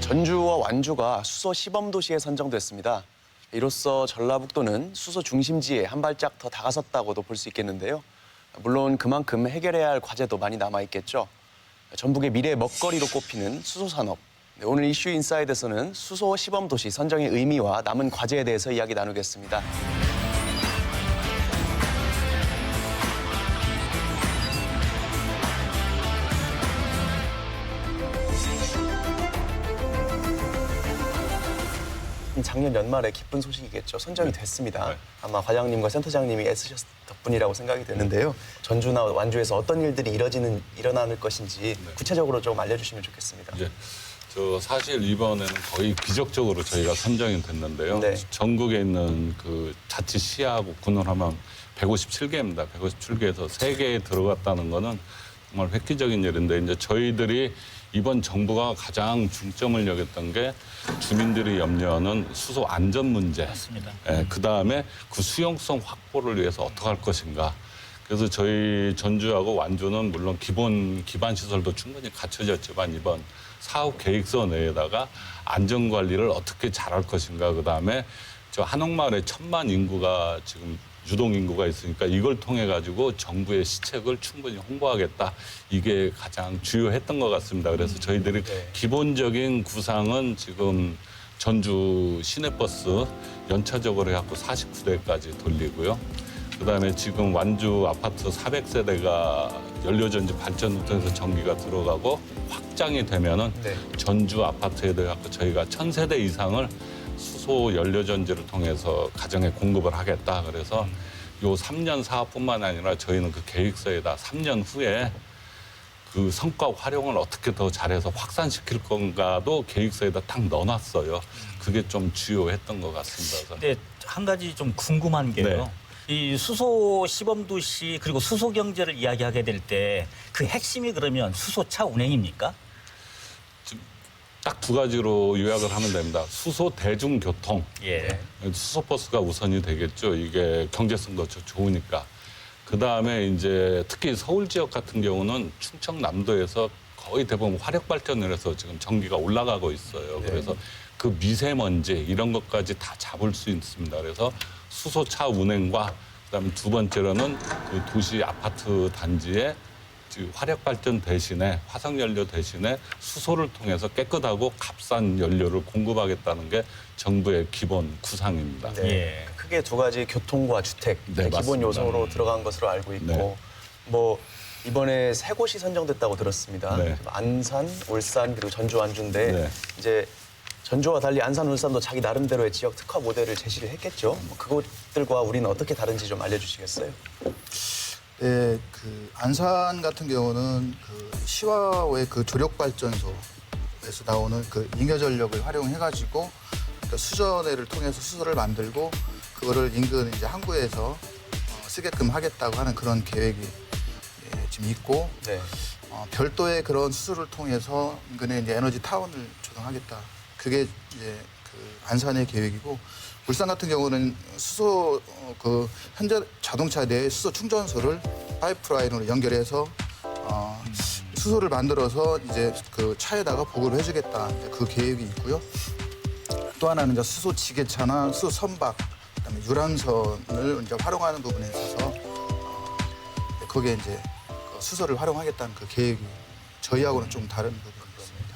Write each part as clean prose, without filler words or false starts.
전주와 완주가 수소 시범도시에 선정됐습니다. 이로써 전라북도는 수소 중심지에 한 발짝 더 다가섰다고도 볼 수 있겠는데요. 물론 그만큼 해결해야 할 과제도 많이 남아있겠죠. 전북의 미래 먹거리로 꼽히는 수소 산업. 오늘 이슈 인사이드에서는 수소 시범도시 선정의 의미와 남은 과제에 대해서 이야기 나누겠습니다. 작년 연말에 기쁜 소식이겠죠. 선정이 됐습니다. 네. 아마 과장님과 센터장님이 애쓰셨을 덕분이라고 생각이 되는데요. 전주나 완주에서 어떤 일들이 일어나는 것인지 구체적으로 좀 알려주시면 좋겠습니다. 이제 사실 이번에는 거의 기적적으로 저희가 선정이 됐는데요. 네. 전국에 있는 그 자치 시하고 군을 하면 157개입니다. 157개에서 3개에 들어갔다는 거는 정말 획기적인 일인데 이제 저희들이 이번 정부가 가장 중점을 여겼던 게 주민들이 염려하는 수소 안전 문제. 맞습니다. 그다음에 그 수용성 확보를 위해서 어떻게 할 것인가. 그래서 저희 전주하고 완주는 물론 기반 시설도 충분히 갖춰졌지만 이번 사업 계획서 내에다가 안전 관리를 어떻게 잘할 것인가. 그다음에 저 한옥마을에 1000만 인구가 지금 유동 인구가 있으니까 이걸 통해 가지고 정부의 시책을 충분히 홍보하겠다. 이게 가장 주요했던 것 같습니다. 그래서 저희들이 기본적인 구상은 지금 전주 시내버스 연차적으로 해갖고 49대까지 돌리고요. 그다음에 지금 완주 아파트 400세대가 연료전지 발전을 통해서 전기가 들어가고 확장이 되면은 전주 아파트에 대해서 저희가 1000세대 이상을 수소 연료전지를 통해서 가정에 공급을 하겠다. 그래서 요 3년 사업뿐만 아니라 저희는 그 계획서에다 3년 후에 그 성과 활용을 어떻게 더 잘해서 확산시킬 건가도 계획서에다 딱 넣어놨어요. 그게 좀 주요했던 것 같습니다. 근데 한 가지 좀 궁금한 게요. 이 수소 시범도시 그리고 수소 경제를 이야기하게 될 때 그 핵심이 그러면 수소차 운행입니까? 딱 2가지로 요약을 하면 됩니다. 수소 대중교통. 예. 수소버스가 우선이 되겠죠. 이게 경제성도 좋으니까. 그다음에 이제 특히 서울 지역 같은 경우는 충청남도에서 거의 대부분 화력발전을 해서 지금 전기가 올라가고 있어요. 그래서 그 미세먼지 이런 것까지 다 잡을 수 있습니다. 그래서 수소차 운행과 그다음에 2번째로는 그 도시 아파트 단지에 화력발전 대신에 화석연료 대신에 수소를 통해서 깨끗하고 값싼 연료를 공급하겠다는 게 정부의 기본 구상입니다. 예. 크게 2가지 교통과 주택 기본 맞습니다. 요소로 들어간 것으로 알고 있고 뭐 이번에 3곳이 선정됐다고 들었습니다. 네. 안산, 울산 그리고 전주, 완주인데 이제 전주와 달리 안산, 울산도 자기 나름대로의 지역 특화 모델을 제시를 했겠죠. 뭐 그것들과 우리는 어떻게 다른지 좀 알려주시겠어요? 네, 그 안산 같은 경우는 그 시와의 그 조력발전소에서 나오는 그 잉여 전력을 활용해가지고 그러니까 수전해를 통해서 수소를 만들고 그거를 인근 이제 항구에서 쓰게끔 하겠다고 하는 그런 계획이 지금 있고 별도의 그런 수소를 통해서 인근에 이제 에너지 타운을 조성하겠다. 그게 이제 그 안산의 계획이고. 울산 같은 경우는 수소 그 현재 자동차 내 수소 충전소를 파이프라인으로 연결해서 수소를 만들어서 이제 그 차에다가 보급을 해주겠다 그 계획이 있고요. 또 하나는 이제 수소 지게차나 수소 선박, 그다음에 유람선을 이제 활용하는 부분에 있어서 거기에 이제 수소를 활용하겠다는 그 계획이 저희하고는 좀 다른 부분이 있습니다.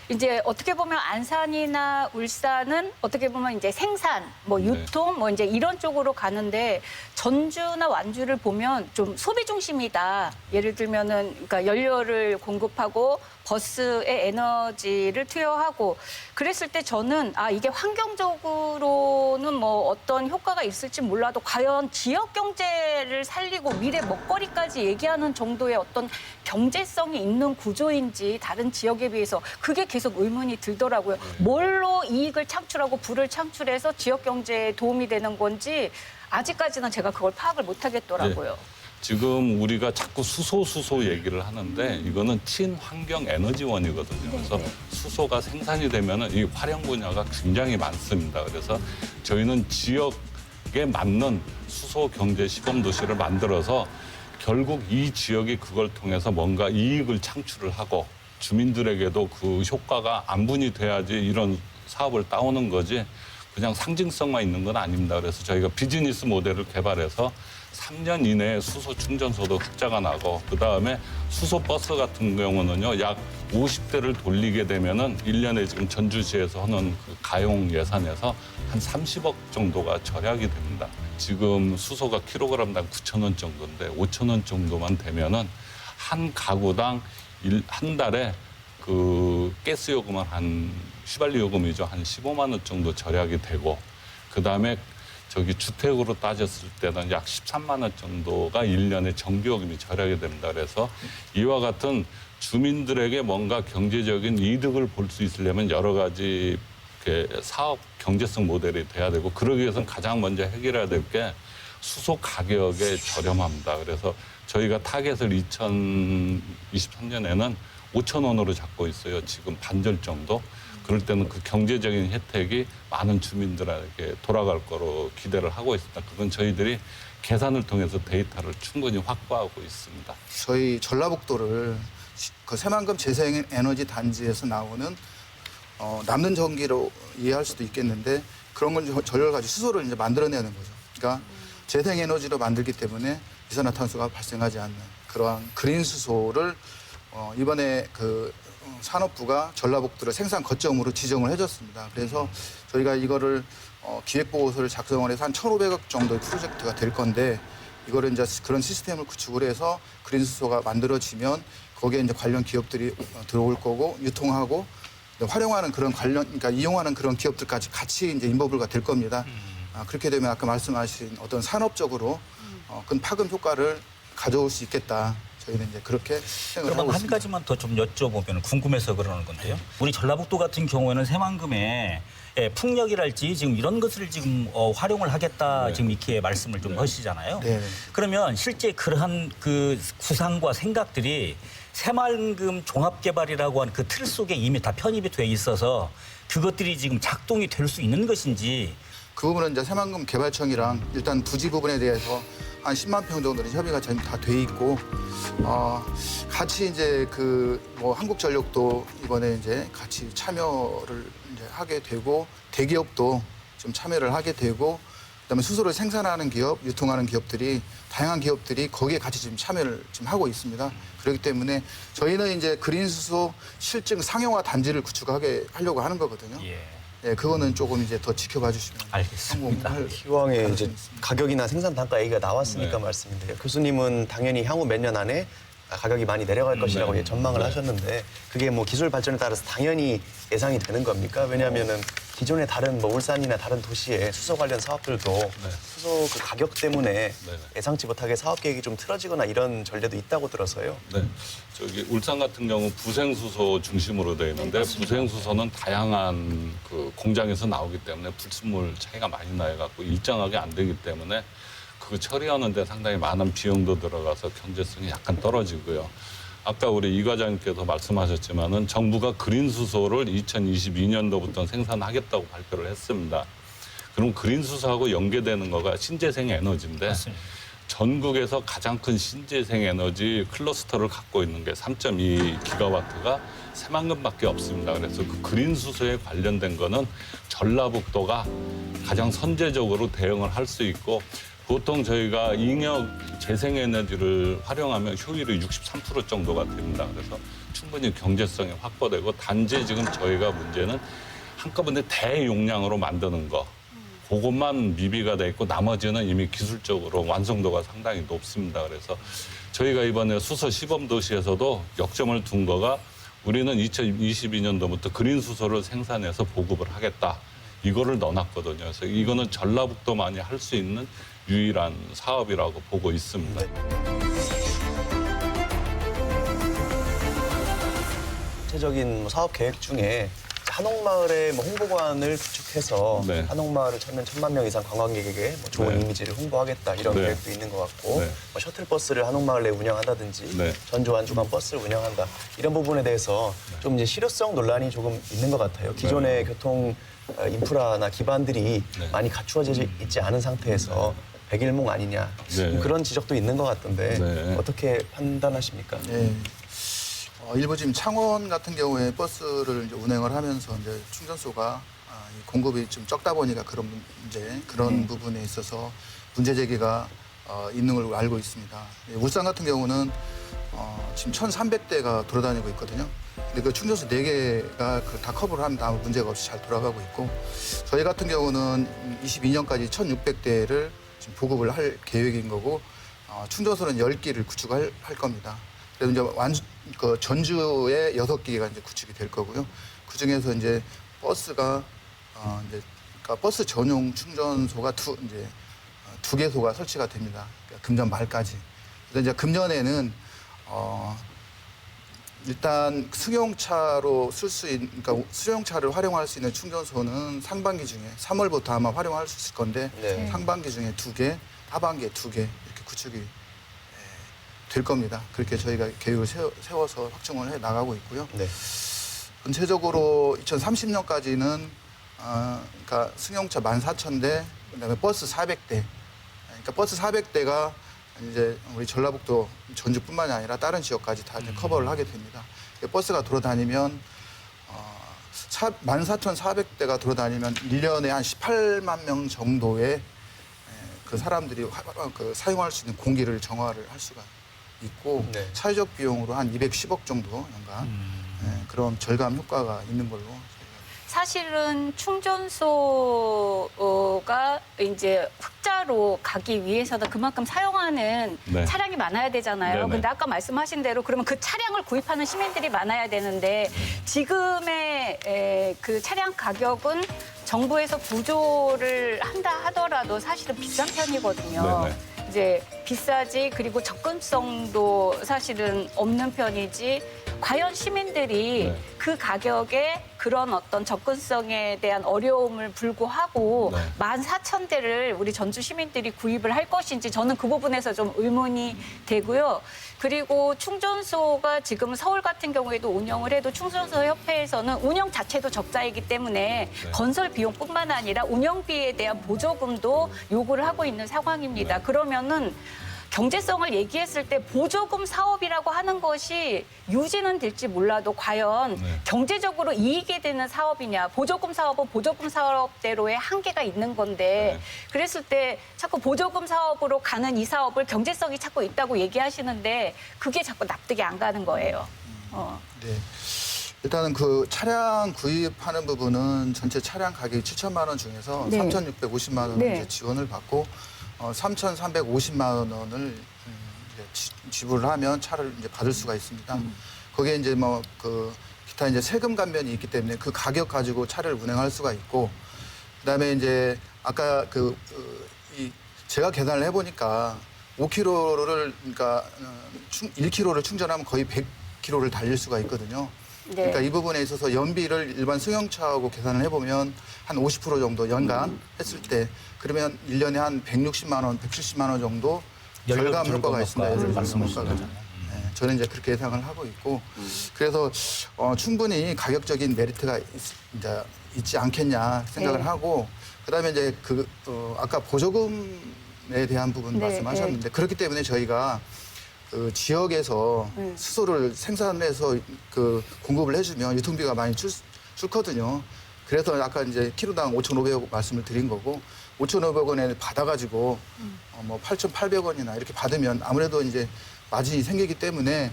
이제 어떻게 보면 안산이나 울산은 어떻게 보면 이제 생산, 뭐 유통, 뭐 이제 이런 쪽으로 가는데 전주나 완주를 보면 좀 소비 중심이다. 예를 들면은 그러니까 연료를 공급하고 버스에 에너지를 투여하고 그랬을 때 저는 이게 환경적으로는 뭐 어떤 효과가 있을지 몰라도 과연 지역 경제를 살리고 미래 먹거리까지 얘기하는 정도의 어떤 경제성이 있는 구조인지 다른 지역에 비해서 그게 계속 의문이 들더라고요. 뭘로 이익을 창출하고 부를 창출해서 지역 경제에 도움이 되는 건지 아직까지는 제가 그걸 파악을 못 하겠더라고요. 지금 우리가 자꾸 수소 얘기를 하는데 이거는 친환경 에너지원이거든요. 그래서 수소가 생산이 되면은 이 활용 분야가 굉장히 많습니다. 그래서 저희는 지역에 맞는 수소 경제 시범 도시를 만들어서 결국 이 지역이 그걸 통해서 뭔가 이익을 창출을 하고 주민들에게도 그 효과가 안분이 돼야지 이런 사업을 따오는 거지 그냥 상징성만 있는 건 아닙니다. 그래서 저희가 비즈니스 모델을 개발해서 3년 이내에 수소 충전소도 흑자가 나고 그다음에 수소 버스 같은 경우는요. 약 50대를 돌리게 되면은 1년에 지금 전주시에서 하는 그 가용 예산에서 한 30억 정도가 절약이 됩니다. 지금 수소가 킬로그램당 9,000원 정도인데 5,000원 정도만 되면은 한 가구당 한 달에 그 가스 요금은 휘발유 요금이죠. 한 15만 원 정도 절약이 되고 그다음에 저기 주택으로 따졌을 때는 약 13만 원 정도가 1년에 전기요금이 절약이 됩니다. 그래서 이와 같은 주민들에게 뭔가 경제적인 이득을 볼 수 있으려면 여러 가지 사업 경제성 모델이 돼야 되고 그러기 위해서는 가장 먼저 해결해야 될 게 수소 가격의 저렴합니다. 그래서 저희가 타겟을 2023년에는 5,000원으로 잡고 있어요. 지금 반절 정도. 그럴 때는 그 경제적인 혜택이 많은 주민들에게 돌아갈 거로 기대를 하고 있습니다. 그건 저희들이 계산을 통해서 데이터를 충분히 확보하고 있습니다. 저희 전라북도를 그 새만금 재생에너지 단지에서 나오는 남는 전기로 이해할 수도 있겠는데 그런 건 전력을 가지고 수소를 이제 만들어내는 거죠. 그러니까 재생에너지로 만들기 때문에 이산화탄소가 발생하지 않는 그러한 그린 수소를 이번에 그 산업부가 전라북도를 생산 거점으로 지정을 해줬습니다. 그래서 저희가 이거를 기획보고서를 작성을 해서 한 1,500억 정도의 프로젝트가 될 건데 이거를 이제 그런 시스템을 구축을 해서 그린 수소가 만들어지면 거기에 이제 관련 기업들이 들어올 거고 유통하고 활용하는 그런 그러니까 이용하는 그런 기업들까지 같이 이제 인버블가 될 겁니다. 그렇게 되면 아까 말씀하신 어떤 산업적으로 큰 파급 효과를 가져올 수 있겠다. 저희는 이제 그렇게 생각을 하고 그럼 한 있습니다. 가지만 더 좀 여쭤보면 궁금해서 그러는 건데요. 우리 전라북도 같은 경우에는 새만금에 풍력이랄지 지금 이런 것을 지금 활용을 하겠다 네. 지금 이렇게 말씀을 좀 하시잖아요. 네. 그러면 실제 그러한 그 구상과 생각들이 새만금 종합개발이라고 하는 그 틀 속에 이미 다 편입이 돼 있어서 그것들이 지금 작동이 될 수 있는 것인지 그 부분은 이제 새만금 개발청이랑 일단 부지 부분에 대해서 한 10만 평 정도는 협의가 다 돼 있고 같이 이제 그 뭐 한국전력도 이번에 이제 같이 참여를 이제 하게 되고 대기업도 좀 참여를 하게 되고 그다음에 수소를 생산하는 기업, 유통하는 기업들이 다양한 기업들이 거기에 같이 지금 참여를 지금 하고 있습니다. 그렇기 때문에 저희는 이제 그린 수소 실증 상용화 단지를 구축하게 하려고 하는 거거든요. 예, 그거는 조금 이제 더 지켜봐 주시면 알겠습니다. 성공할 기왕에 이제 가능성이 있습니다. 가격이나 생산 단가 얘기가 나왔으니까 네. 말씀인데요. 교수님은 당연히 향후 몇 년 안에 가격이 많이 내려갈 것이라고 네. 전망을 네. 하셨는데 그게 뭐 기술 발전에 따라서 당연히 예상이 되는 겁니까? 왜냐하면은 기존의 다른 뭐 울산이나 다른 도시의 수소 관련 사업들도 수소 그 가격 때문에 예상치 못하게 사업 계획이 좀 틀어지거나 이런 전례도 있다고 들어서요. 네, 저기 울산 같은 경우 부생수소 중심으로 되어 있는데 부생수소는 다양한 그 공장에서 나오기 때문에 불순물 차이가 많이 나해갖고 일정하게 안 되기 때문에 그 처리하는데 상당히 많은 비용도 들어가서 경제성이 약간 떨어지고요. 아까 우리 이 과장님께서 말씀하셨지만은 정부가 그린 수소를 2022년도부터 생산하겠다고 발표를 했습니다. 그럼 그린 수소하고 연계되는 거가 신재생 에너지인데 맞습니다. 전국에서 가장 큰 신재생 에너지 클러스터를 갖고 있는 게 3.2 기가와트가 새만금밖에 없습니다. 그래서 그 그린 수소에 관련된 거는 전라북도가 가장 선제적으로 대응을 할 수 있고 보통 저희가 잉여 재생에너지를 활용하면 효율이 63% 정도가 됩니다. 그래서 충분히 경제성이 확보되고 단지 지금 저희가 문제는 한꺼번에 대용량으로 만드는 거. 그것만 미비가 돼 있고 나머지는 이미 기술적으로 완성도가 상당히 높습니다. 그래서 저희가 이번에 수소 시범 도시에서도 역점을 둔 거가 우리는 2022년도부터 그린 수소를 생산해서 보급을 하겠다. 이거를 넣어놨거든요. 그래서 이거는 전라북도만이 할 수 있는 유일한 사업이라고 보고 있습니다. 구체적인 사업 계획 중에 한옥마을의 뭐 홍보관을 구축해서 네. 한옥마을을 찾는 1,000만 명 이상 관광객에게 뭐 좋은 네. 이미지를 홍보하겠다 이런 네. 계획도 있는 것 같고 네. 뭐 셔틀버스를 한옥마을 내 운영한다든지 네. 전주 완주간 버스를 운영한다 이런 부분에 대해서 좀 이제 실효성 논란이 조금 있는 것 같아요. 기존의 교통 인프라나 기반들이 네. 많이 갖추어져 있지 않은 상태에서 백일몽 아니냐 네. 그런 지적도 있는 것 같던데 네. 어떻게 판단하십니까? 네. 일부 지금 창원 같은 경우에 버스를 이제 운행을 하면서 이제 충전소가 이 공급이 좀 적다 보니까 그런 부분에 있어서 문제 제기가 있는 걸로 알고 있습니다. 울산 같은 경우는 지금 1,300대가 돌아다니고 있거든요. 근데 그 충전소 4개가 다 커버를 하면 아무 문제가 없이 잘 돌아가고 있고, 저희 같은 경우는 22년까지 1,600대를 지금 보급을 할 계획인 거고, 충전소는 10기를 구축할 겁니다. 그래서 이제 전주에 6기가 이제 구축이 될 거고요. 그 중에서 이제 버스가 그러니까 버스 전용 충전소가 두 개소가 설치가 됩니다. 그러니까 금년 말까지. 그래서 이제 금년에는 일단 승용차로 쓸 수 있는, 그러니까 수용차를 활용할 수 있는 충전소는 상반기 중에 3월부터 아마 활용할 수 있을 건데 네. 상반기 중에 2개, 하반기에 2개 이렇게 구축이 될 겁니다. 그렇게 저희가 계획을 세워서 확충을 해 나가고 있고요. 네. 전체적으로 2030년까지는 그러니까 승용차 14,000대, 그다음에 버스 400대. 그러니까 버스 400대가 이제 우리 전라북도 전주뿐만이 아니라 다른 지역까지 다 이제 커버를 하게 됩니다. 버스가 돌아다니면 14,400대가 돌아다니면 1년에 한 18만 명 정도의 그 사람들이 사용할 수 있는 공기를 정화를 할 수가 있고 네. 차이적 비용으로 한 210억 정도 연간 그런 절감 효과가 있는 걸로. 사실은 충전소가 이제 흑자로 가기 위해서는 그만큼 사용하는 네. 차량이 많아야 되잖아요. 네네. 근데 아까 말씀하신 대로 그러면 그 차량을 구입하는 시민들이 많아야 되는데 지금의 그 차량 가격은 정부에서 부조를 한다 하더라도 사실은 비싼 편이거든요. 네네. 이제 비싸지, 그리고 접근성도 사실은 없는 편이지, 과연 시민들이 네. 그 가격에 그런 어떤 접근성에 대한 어려움을 불구하고 네. 14,000대를 우리 전주 시민들이 구입을 할 것인지 저는 그 부분에서 좀 의문이 되고요. 그리고 충전소가 지금 서울 같은 경우에도 운영을 해도 충전소 협회에서는 운영 자체도 적자이기 때문에 네. 건설 비용뿐만 아니라 운영비에 대한 보조금도 요구를 하고 있는 상황입니다. 그러면은 경제성을 얘기했을 때 보조금 사업이라고 하는 것이 유지는 될지 몰라도 과연 네. 경제적으로 이익이 되는 사업이냐. 보조금 사업은 보조금 사업대로의 한계가 있는 건데 네. 그랬을 때 자꾸 보조금 사업으로 가는 이 사업을 경제성이 자꾸 있다고 얘기하시는데 그게 자꾸 납득이 안 가는 거예요. 네. 일단은 그 차량 구입하는 부분은 전체 차량 가격이 7천만 원 중에서 네. 3,650만 원을 네. 이제 지원을 받고 3,350만 원을 이제 지불을 하면 차를 이제 받을 수가 있습니다. 거기에 이제 뭐 그 기타 이제 세금 감면이 있기 때문에 그 가격 가지고 차를 운행할 수가 있고, 그다음에 이제 아까 제가 계산을 해보니까 5km를 그러니까 1km를 충전하면 거의 100km를 달릴 수가 있거든요. 네. 그러니까 이 부분에 있어서 연비를 일반 승용차하고 계산을 해보면 한 50% 정도 연간 했을 때 그러면 1년에 한 160만 원, 170만 원 정도 절감 효과가 있습니다. 연료 말씀하시는 효과가. 거잖아요. 네, 저는 이제 그렇게 예상을 하고 있고 그래서 충분히 가격적인 메리트가 이제 있지 않겠냐 생각을 네. 하고, 그다음에 이제 아까 보조금에 대한 부분 네, 말씀하셨는데 그렇기 때문에 저희가 그 지역에서 수소를 생산해서 그 공급을 해주면 유통비가 많이 줄거든요. 그래서 아까 이제 키로당 5,500원 말씀을 드린 거고, 5,500원에 받아가지고 뭐 8,800원이나 이렇게 받으면 아무래도 이제 마진이 생기기 때문에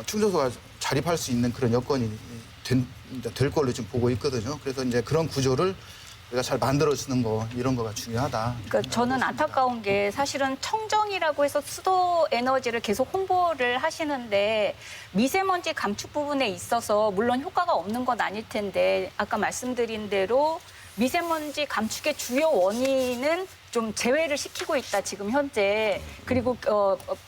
충전소가 자립할 수 있는 그런 여건이 될 걸로 좀 보고 있거든요. 그래서 이제 그런 구조를 우리가 잘 만들어주는 거, 이런 거가 중요하다. 그러니까 저는 안타까운 게 사실은 청정이라고 해서 수도 에너지를 계속 홍보를 하시는데 미세먼지 감축 부분에 있어서 물론 효과가 없는 건 아닐 텐데 아까 말씀드린 대로 미세먼지 감축의 주요 원인은 좀 제외를 시키고 있다, 지금 현재. 그리고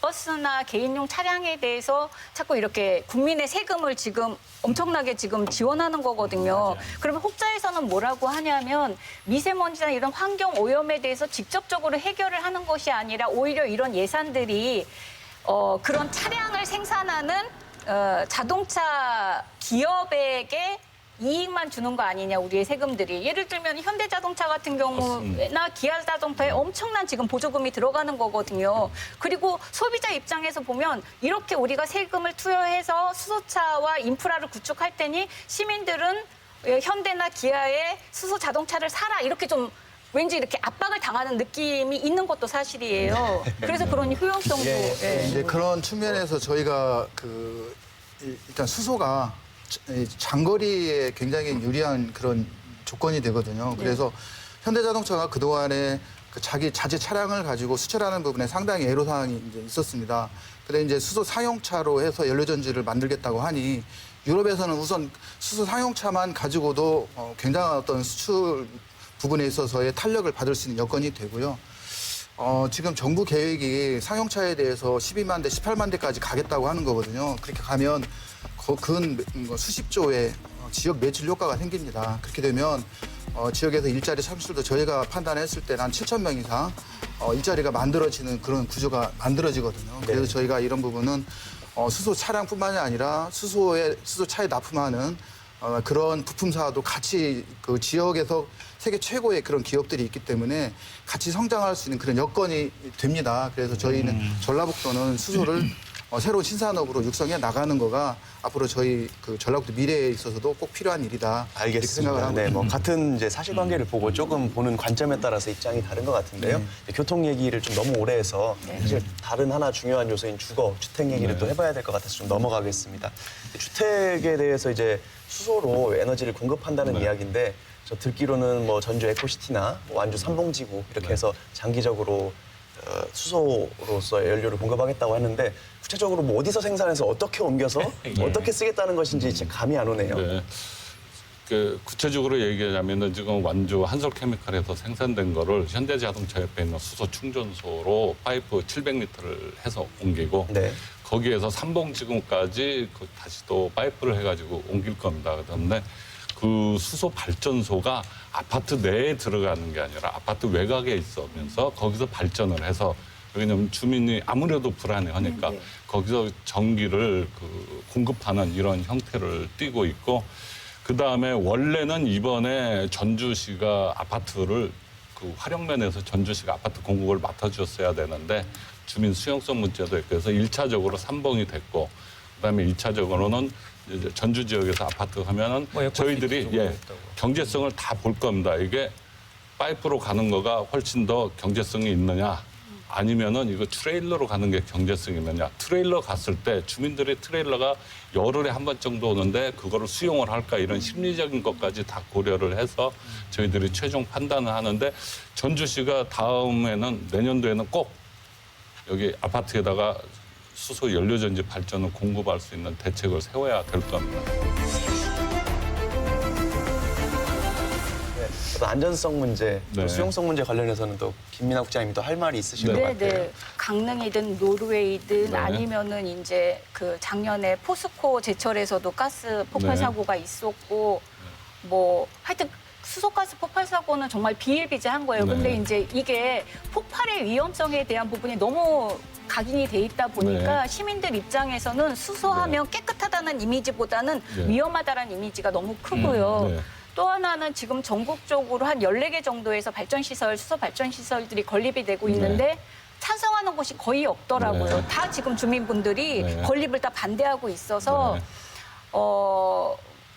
버스나 개인용 차량에 대해서 자꾸 이렇게 국민의 세금을 지금 엄청나게 지금 지원하는 거거든요. 그러면 혹자에서는 뭐라고 하냐면 미세먼지나 이런 환경 오염에 대해서 직접적으로 해결을 하는 것이 아니라 오히려 이런 예산들이 그런 차량을 생산하는 자동차 기업에게 이익만 주는 거 아니냐, 우리의 세금들이. 예를 들면 현대자동차 같은 경우나 기아자동차에 엄청난 지금 보조금이 들어가는 거거든요. 그리고 소비자 입장에서 보면 이렇게 우리가 세금을 투여해서 수소차와 인프라를 구축할 테니 시민들은 현대나 기아의 수소 자동차를 사라, 이렇게 좀 왠지 이렇게 압박을 당하는 느낌이 있는 것도 사실이에요. 그래서 그런 효용성도. 예. 이제 그런 측면에서 저희가 일단 수소가 장거리에 굉장히 유리한 그런 조건이 되거든요. 그래서 현대자동차가 그동안에 그 자기 자체 차량을 가지고 수출하는 부분에 상당히 애로사항이 이제 있었습니다. 근데 이제 수소 사용차로 해서 연료전지를 만들겠다고 하니 유럽에서는 우선 수소 사용차만 가지고도 굉장한 어떤 수출 부분에 있어서의 탄력을 받을 수 있는 여건이 되고요. 지금 정부 계획이 상용차에 대해서 12만 대, 18만 대까지 가겠다고 하는 거거든요. 그렇게 가면 근 수십조의 지역 매출 효과가 생깁니다. 그렇게 되면 지역에서 일자리 창출도 저희가 판단했을 때 한 7천 명 이상 일자리가 만들어지는 그런 구조가 만들어지거든요. 그래서 저희가 이런 부분은 수소 차량뿐만이 아니라 수소차에 납품하는 그런 부품사도 같이 그 지역에서 세계 최고의 그런 기업들이 있기 때문에 같이 성장할 수 있는 그런 여건이 됩니다. 그래서 저희는 전라북도는 수소를 새로운 신산업으로 육성해 나가는 거가 앞으로 저희 그 전라북도 미래에 있어서도 꼭 필요한 일이다. 이렇게 생각을 알겠습니다. 하고 네, 뭐 있습니다. 같은 이제 사실관계를 보고 조금 보는 관점에 따라서 입장이 다른 것 같은데요. 교통 얘기를 좀 너무 오래 해서 사실 다른 하나 중요한 요소인 주거, 주택 얘기를 또 해봐야 될 것 같아서 좀 넘어가겠습니다. 주택에 대해서 이제 수소로 에너지를 공급한다는 이야기인데 저 듣기로는 뭐 전주 에코시티나 뭐 완주 삼봉지구 이렇게 해서 장기적으로 수소로서 연료를 공급하겠다고 하는데 구체적으로 뭐 어디서 생산해서 어떻게 옮겨서 어떻게 쓰겠다는 것인지 진짜 감이 안 오네요. 네. 그 구체적으로 얘기하자면은 지금 완주 한솔케미칼에서 생산된 거를 현대자동차 옆에 있는 수소 충전소로 파이프 700리터를 해서 옮기고 네. 거기에서 삼봉지구까지 다시 또 파이프를 해가지고 옮길 겁니다. 그런데 그 수소 발전소가 아파트 내에 들어가는 게 아니라 아파트 외곽에 있으면서 거기서 발전을 해서 왜냐하면 주민이 아무래도 불안해하니까 거기서 전기를 공급하는 이런 형태를 띠고 있고 그 다음에 원래는 이번에 전주시가 아파트를 그 활용면에서 전주시가 아파트 공급을 맡아주었어야 되는데 주민 수용성 문제도 있고 그래서 1차적으로 삼봉이 됐고 그다음에 2차적으로는 이제 전주 지역에서 아파트 하면은 저희들이 경제성을 다 볼 겁니다. 이게 파이프로 가는 거가 훨씬 더 경제성이 있느냐 아니면은 이거 트레일러로 가는 게 경제성이 있느냐. 트레일러 갔을 때 주민들이 트레일러가 열흘에 한 번 정도 오는데 그거를 수용을 할까 이런 심리적인 것까지 다 고려를 해서 저희들이 최종 판단을 하는데 전주시가 다음에는 내년도에는 꼭 여기 아파트에다가 수소 연료전지 발전을 공급할 수 있는 대책을 세워야 될 겁니다. 네, 또 안전성 문제, 또 네. 수용성 문제 관련해서는 또 김민아 국장님이 또 할 말이 있으신 것 같아요. 네. 강릉이든 노르웨이든 네. 아니면은 이제 그 작년에 포스코 제철에서도 가스 폭발 네. 사고가 있었고 뭐 하여튼 수소가스 폭발 사고는 정말 비일비재한 거예요. 네. 근데 이제 이게 폭발의 위험성에 대한 부분이 너무 각인이 돼 있다 보니까 네. 시민들 입장에서는 수소하면 깨끗하다는 이미지보다는 네. 위험하다는 이미지가 너무 크고요. 네. 또 하나는 지금 전국적으로 한 14개 정도에서 발전시설, 수소 발전시설들이 건립이 되고 있는데 찬성하는 곳이 거의 없더라고요. 네. 다 지금 주민분들이 네. 건립을 다 반대하고 있어서 네.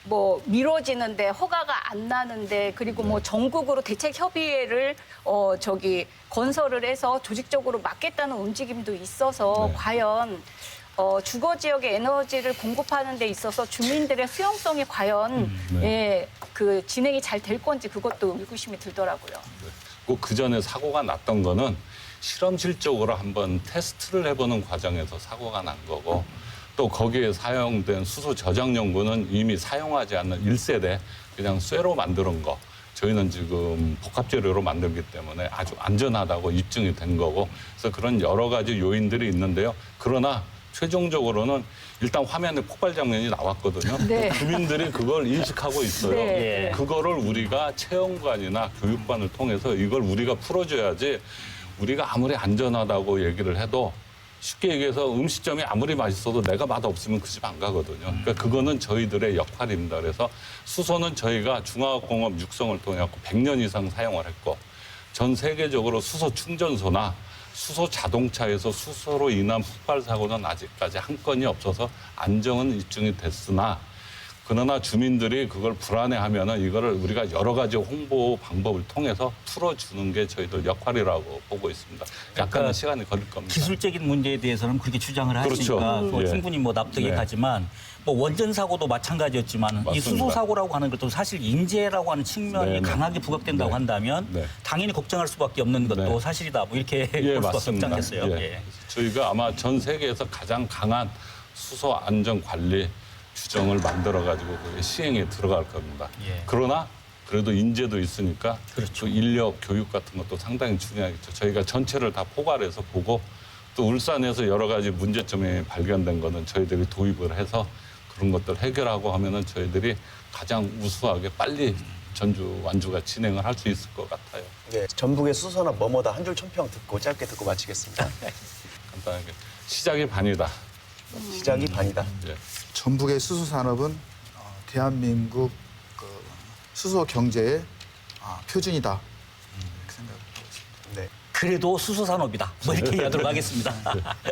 뭐 미뤄지는데 허가가 안 나는데 그리고 뭐 전국으로 대책 협의회를 건설을 해서 조직적으로 막겠다는 움직임도 있어서 네. 과연 주거 지역의 에너지를 공급하는 데 있어서 주민들의 수용성이 과연 그 진행이 잘 될 건지 그것도 의구심이 들더라고요. 그 전에 사고가 났던 거는 실험실적으로 한번 테스트를 해보는 과정에서 사고가 난 거고 또 거기에 사용된 수소 저장 연구는 이미 사용하지 않는 1세대 그냥 쇠로 만드는 거. 저희는 지금 복합 재료로 만들기 때문에 아주 안전하다고 입증이 된 거고 그래서 그런 여러 가지 요인들이 있는데요. 그러나 최종적으로는 일단 화면에 폭발 장면이 나왔거든요. 네. 주민들이 그걸 인식하고 있어요. 네. 그거를 우리가 체험관이나 교육관을 통해서 이걸 우리가 풀어줘야지 우리가 아무리 안전하다고 얘기를 해도 쉽게 얘기해서 음식점이 아무리 맛있어도 내가 맛없으면 그 집 안 가거든요. 그러니까 그거는 저희들의 역할입니다. 그래서 수소는 저희가 중화학공업 육성을 통해 갖고 100년 이상 사용을 했고 전 세계적으로 수소 충전소나 수소 자동차에서 수소로 인한 폭발 사고는 아직까지 한 건이 없어서 안정은 입증이 됐으나 그러나 주민들이 그걸 불안해하면은 이거를 우리가 여러 가지 홍보 방법을 통해서 풀어주는 게 저희들 역할이라고 보고 있습니다. 약간은 그러니까 시간이 걸릴 겁니다. 기술적인 문제에 대해서는 그렇게 주장을 그렇죠. 하시니까 뭐 예. 충분히 뭐 납득이 네. 가지만 뭐 원전 사고도 마찬가지였지만 이 맞습니다. 수소 사고라고 하는 것도 사실 인재라고 하는 측면이 네, 네. 강하게 부각된다고 네. 한다면 네. 당연히 걱정할 수밖에 없는 것도 네. 사실이다. 뭐 이렇게 예, 볼 수밖에 맞습니다. 없지 않겠어요. 예. 예. 저희가 아마 전 세계에서 가장 강한 수소 안전 관리 규정을 만들어 가지고 그게 시행에 들어갈 겁니다. 예. 그러나 그래도 인재도 있으니까 그렇죠. 또 인력 교육 같은 것도 상당히 중요하겠죠. 저희가 전체를 다 포괄해서 보고 또 울산에서 여러 가지 문제점이 발견된 거는 저희들이 도입을 해서 그런 것들 해결하고 하면은 저희들이 가장 우수하게 빨리 전주 완주가 진행을 할 수 있을 것 같아요. 네, 전북의 수소산업 뭐뭐다 한 줄 총평 듣고 짧게 듣고 마치겠습니다. 간단하게 시작이 반이다. 시작이 반이다. 예. 전북의 수소 산업은 대한민국 그 수소 경제의 표준이다. 이렇게 생각하고 있습니다. 네. 그래도 수소 산업이다. 뭐 이렇게 이야기하도록 하겠습니다.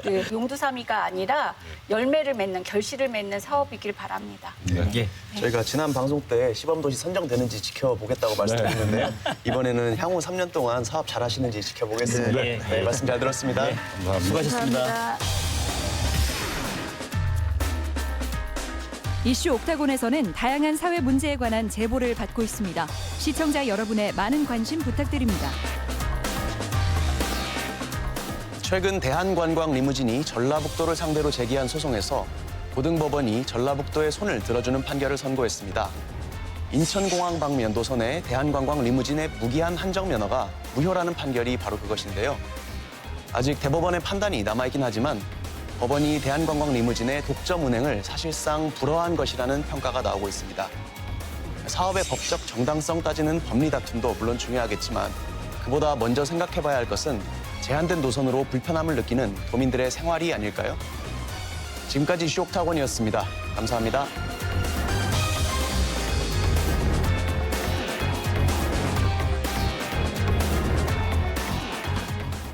그 용두사미가 아니라 열매를 맺는 결실을 맺는 사업이길 바랍니다. 네. 예. 저희가 지난 방송 때 시범도시 선정되는지 지켜보겠다고 말씀드렸는데요. 이번에는 향후 3년 동안 사업 잘하시는지 지켜보겠습니다. 네. 네, 말씀 잘 들었습니다. 감사합니다. 수고하셨습니다. 감사합니다. 이슈 옥타곤에서는 다양한 사회 문제에 관한 제보를 받고 있습니다. 시청자 여러분의 많은 관심 부탁드립니다. 최근 대한관광 리무진이 전라북도를 상대로 제기한 소송에서 고등법원이 전라북도의 손을 들어주는 판결을 선고했습니다. 인천공항 방면 노선의 대한관광 리무진의 무기한 한정 면허가 무효라는 판결이 바로 그것인데요. 아직 대법원의 판단이 남아있긴 하지만 법원이 대한관광 리무진의 독점 운행을 사실상 불허한 것이라는 평가가 나오고 있습니다. 사업의 법적 정당성 따지는 법리 다툼도 물론 중요하겠지만 그보다 먼저 생각해봐야 할 것은 제한된 노선으로 불편함을 느끼는 도민들의 생활이 아닐까요? 지금까지 이슈 옥타곤이었습니다. 감사합니다.